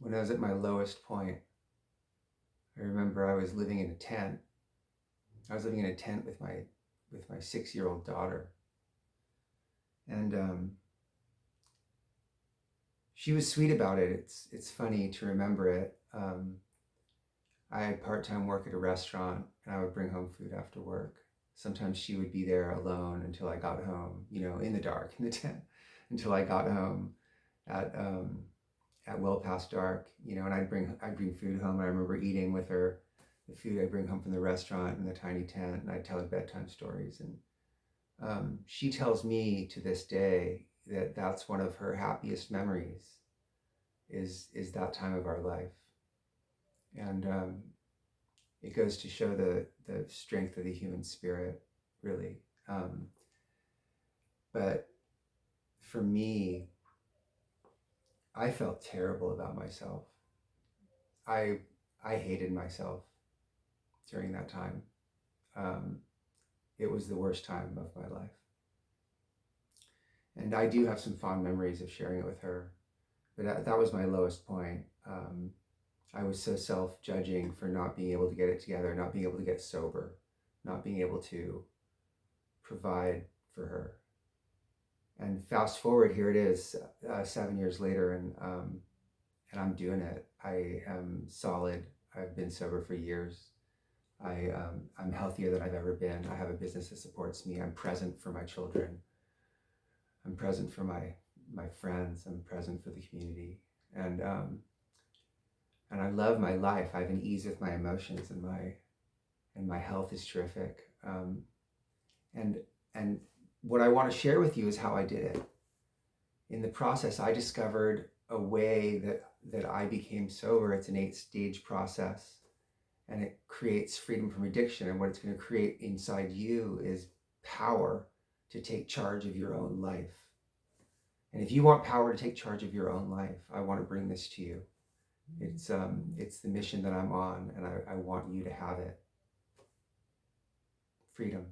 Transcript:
when I was at my lowest point, I remember I was living in a tent. I was living in a tent with my 6-year-old daughter, and she was sweet about it. It's funny to remember it. I had part-time work at a restaurant, and I would bring home food after work. Sometimes she would be there alone until I got home, in the dark in the tent, until I got home at well past dark, and I'd bring food home. And I remember eating with her the food I bring home from the restaurant in the tiny tent, and I'd tell her bedtime stories. And she tells me to this day that that's one of her happiest memories is that time of our life. And it goes to show the strength of the human spirit, really. But for me, I felt terrible about myself. I I hated myself during that time. Um, it was the worst time of my life, and I do have some fond memories of sharing it with her. But that was my lowest point. I was so self-judging for not being able to get it together, not being able to get sober, not being able to provide for her. And fast forward, here it is, 7 years later, and I'm doing it. I am solid. I've been sober for years. I'm healthier than I've ever been. I have a business that supports me. I'm present for my children. I'm present for my friends. I'm present for the community, and I love my life. I have an ease with my emotions, and my health is terrific. And and what I want to share with you is how I did it. In the process, I discovered a way that I became sober. It's an 8-stage process, and it creates freedom from addiction. And what it's going to create inside you is power to take charge of your own life. And if you want power to take charge of your own life, I want to bring this to you. It's the mission that I'm on, and I want you to have it. Freedom.